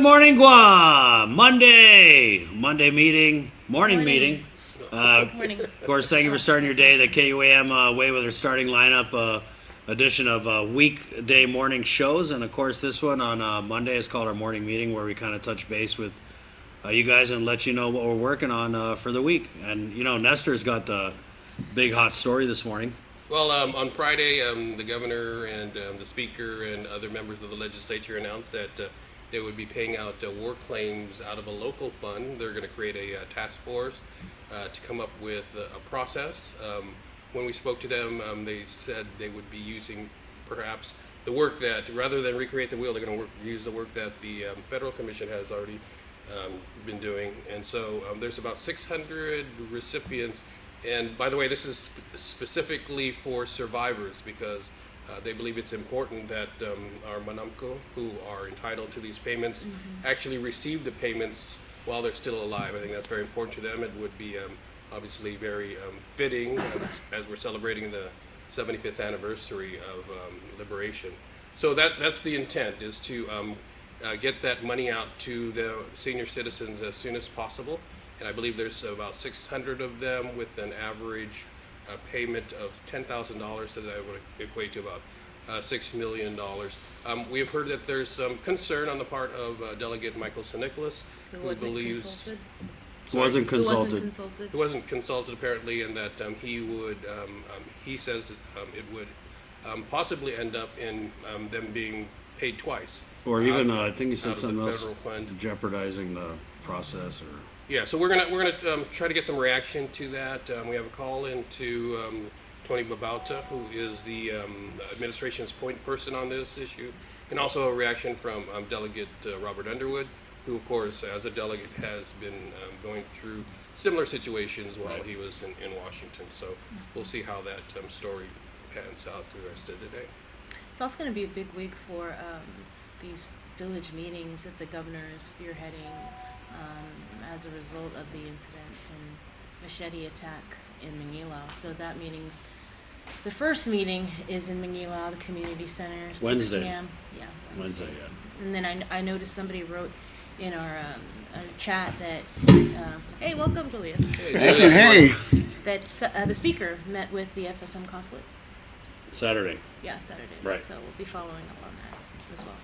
morning, Guam. Monday morning meeting. Morning. Of course, thank you for starting your day the KUAM way with our starting lineup edition of weekday morning shows. And of course, this one on Monday is called our morning meeting, where we kind of touch base with you guys and let you know what we're working on for the week. And, you know, Nestor's got the big hot story this morning. Well, on Friday, the governor and the speaker and other members of the legislature announced that they would be paying out war claims out of a local fund. They're going to create a task force to come up with a process. When we spoke to them, they said they would be using perhaps the work that, rather than recreate the wheel, they're going to use the work that the Federal Commission has already been doing. And so there's about 600 recipients. And by the way, this is specifically for survivors, because they believe it's important that our manamko, who are entitled to these payments, actually receive the payments while they're still alive. I think that's very important to them. It would be obviously very fitting as we're celebrating the 75th anniversary of liberation. So that's the intent, is to get that money out to the senior citizens as soon as possible. And I believe there's about 600 of them with an average payment of $10,000, so that would equate to about $6 million. We have heard that there's some concern on the part of Delegate Michael Sinicholas, who believes Wasn't consulted. Who wasn't consulted apparently, and that he would, he says that it would possibly end up in them being paid twice. Or even, I think he said something else, federal fund. jeopardizing the process, or... Yeah, so we're gonna try to get some reaction to that. We have a call in to Tony Babauta, who is the administration's point person on this issue, and also a reaction from Delegate Robert Underwood, who, of course, as a delegate, has been going through similar situations while he was in Washington. So we'll see how that story pans out through the rest of the day. It's also going to be a big week for these village meetings that the governor is spearheading as a result of the incident and machete attack in Manila. So that meeting's, the first meeting is in Manila, the community center, 6 Wednesday. p.m. Yeah, Wednesday, yeah. And then I noticed somebody wrote in our chat that, hey, welcome, Julius. Hey. That the speaker met with the FSM consulate. Saturday. Yeah, Saturday. Right. So we'll be following up on that as well.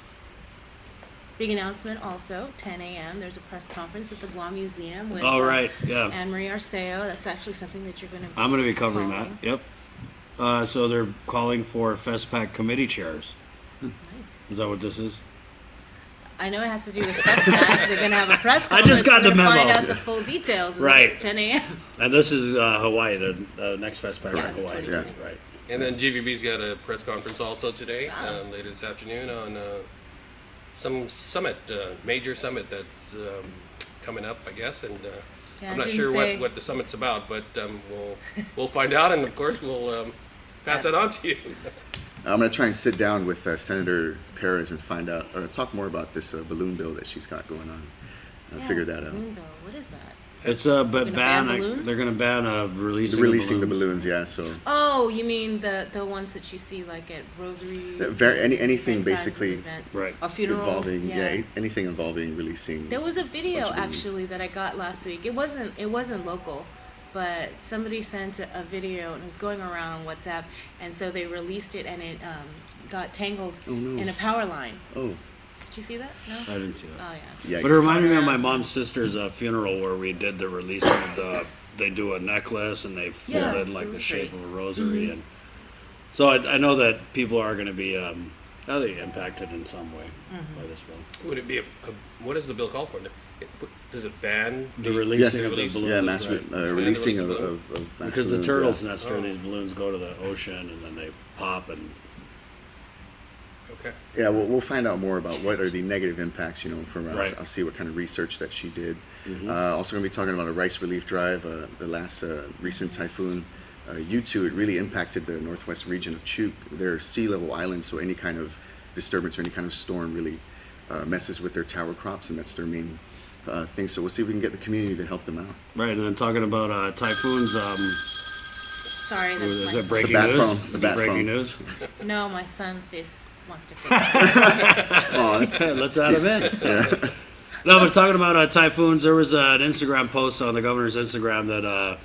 Big announcement also, 10 a.m. There's a press conference at the Guam Museum with Oh, right, yeah. Anne Marie Arceo. That's actually something that you're going to be I'm going to be covering that, following. yep. So they're calling for FestPac committee chairs. Nice. Is that what this is? I know it has to do with FestPac. They're going to have a press I conference. just got We're the gonna memo. Find out the full details Right. at 10 a.m. And this is Hawaii, the next FestPac Yeah, in Hawaii. 2020. Right. And then GVB's got a press conference also today, Wow. later this afternoon, on some summit, major summit that's coming up, I guess. And Yeah, I'm it not didn't sure say- what the summit's about, but we'll find out, and of course we'll pass that on to you. I'm going to try and sit down with Senator Perez and find out, or talk more about this balloon bill that she's got going on. Yeah, Figure that out. balloon bill. What is that? It's gonna but ban ban. balloons? They're going to ban releasing Releasing of the balloons, yeah. So Oh, you mean the ones that you see like at rosaries? anything event times of basically event, Right. or funerals. involving, anything involving releasing. There was a video bunch of balloons. actually that I got last week. It wasn't local, but somebody sent a video and it was going around on WhatsApp, and so they released it and it got tangled Oh, no. in a power line. Oh, Did you see that? No. I didn't see that. Oh yeah. yeah. But it reminded me of my mom's sister's funeral, where we did the releasing of the. They do a necklace and they fold Yeah, it in like the rosary. shape of a rosary, and so I know that people are going to be I think impacted in some way by this bill. Would it be what does the bill call for? Does it ban The releasing Yes, of the balloons, yeah, mass right? releasing And of, the of mass Because the balloons, turtles yeah. nest or these balloons go to the ocean and then they pop and Okay. Yeah, we'll find out more about what are the negative impacts, from Right. I'll see what kind of research that she did. Mhm. Also going to be talking about a rice relief drive. The last recent typhoon, U2, it really impacted the northwest region of Chuuk. They're sea level islands, so any kind of disturbance or any kind of storm really messes with their tower crops, and that's their main thing. So we'll see if we can get the community to help them out. right. And then talking about typhoons, Sorry, is that's it my breaking bat news? phone. It's the bat breaking phone. news. No, my son wants to. Oh, that's Let's add him in. No, but talking about typhoons, there was an Instagram post on the governor's Instagram that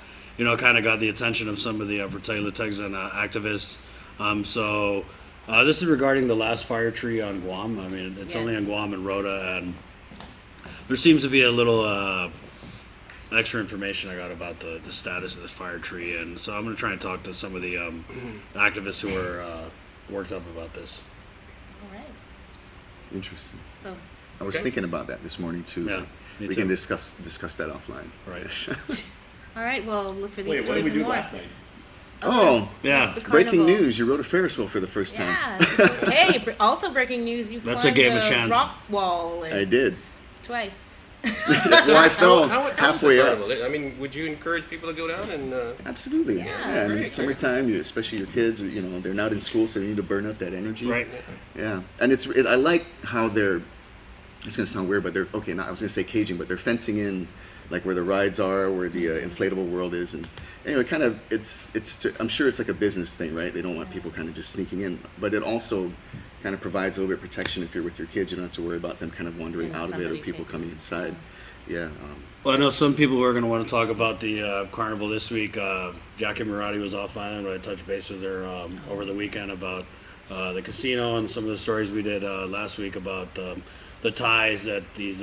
kind of got the attention of some of the Protect-Texan activists. This is regarding the last fire tree on Guam. I mean, it's only on Guam and Rota, and there seems to be a little extra information I got about the status of this fire tree, and so I'm going to try and talk to some of the activists who are worked up about this. All right. Interesting. So, I was thinking about that this morning too. Yeah, me we too. can discuss that offline. Right. all right. Well, look for these Wait, what stories did we and do more. last night? Oh, Yeah. The breaking carnival. news! You rode a Ferris wheel for the first time. Yeah. So, hey, also breaking news. You That's a climbed game of the chance. rock wall I did. twice. Well, I fell How is the halfway up. carnival? I mean, would you encourage people to go down and? Absolutely. Yeah. I mean, Great. summertime, especially your kids, they're not in school, so they need to burn up that energy. Right. Yeah. And I like how they're, it's going to sound weird, but they're, okay, I was going to say caging, but they're fencing in, like where the rides are, where the inflatable world is. And anyway, kind of, I'm sure it's like a business thing, right? They don't want people kind of just sneaking in. But it also kind of provides a little bit of protection if you're with your kids. You don't have to worry about them kind of wandering And out of it or somebody people taking coming inside. Yeah. Well, I know some people who are going to want to talk about the carnival this week. Jackie Murati was off island, but I touched base with her over the weekend about the casino and some of the stories we did last week about the ties that these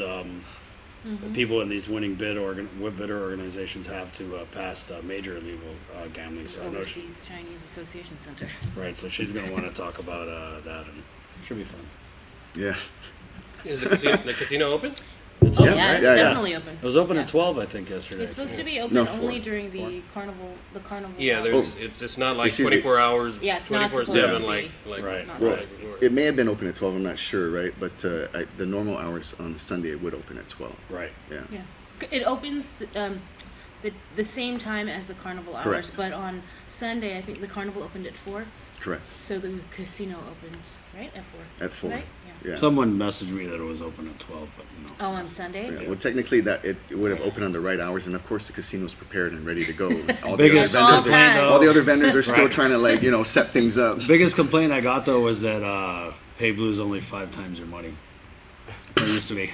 people in these winning bidder organizations have to past major illegal gambling. So I know Overseas Chinese Association Center. right, so she's going to want to talk about that, and it should be fun. Yeah. Is the casino open? It's Oh open, yeah, right? it's Yeah, yeah. definitely open. It was open Yeah. at 12, I think, yesterday. It's supposed to be open No, only 4. during the carnival. The carnival. Yeah, hours. it's not like Excuse me. 24 hours. Yeah, it's not 24/7 supposed to like be. Right. Not Well, supposed to be. before. it may have been open at 12, I'm not sure, right? But the normal hours on Sunday, it would open at 12. Right. Yeah. Yeah, it opens the same time as the carnival hours, Correct. but on Sunday I think the carnival opened at 4, Correct. so the casino opened right at 4. At 4. Right? Yeah. Yeah. Someone messaged me that it was open at 12, but Oh, on Sunday. Yeah, well, technically, that it would have opened on the right hours, and of course, the casino's prepared and ready to go. All the Biggest other vendors, complaint, all the other vendors are still Right. trying to set things up. biggest complaint I got though was that Pay Blue's only 5 times your money. It used to be.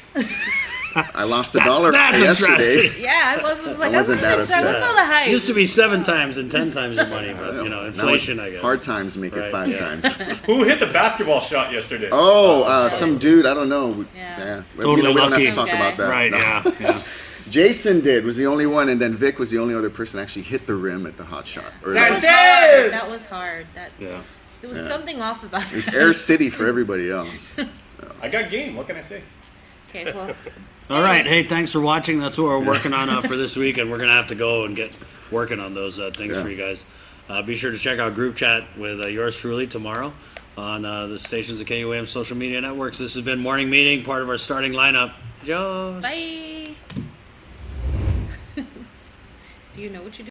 I lost $1 that's a yesterday. Yeah, I was like, I wasn't that what's upset. all the hype? It used to be 7 times and 10 times your money, but Now inflation, it's I guess. Hard times make it Right, 5 yeah. times. Who hit the basketball shot yesterday? Some dude, I don't know. Yeah. Totally we don't have lucky. to talk about that. Right? No. Yeah. Yeah. Jason was the only one, and then Vic was the only other person that actually hit the rim at the hot shot. Or That it was Sanchez! hard. That was hard. Yeah. There was something off about that. was Air City for everybody else. I got game. What can I say? Okay, well, All right. Hey, thanks for watching. That's what we're working on for this week, and we're gonna have to go and get working on those things Yeah. for you guys. Be sure to check out group chat with yours truly tomorrow on the stations of KUAM social media networks. This has been Morning Meeting, part of our starting lineup. Joe. bye. Do you know what you do?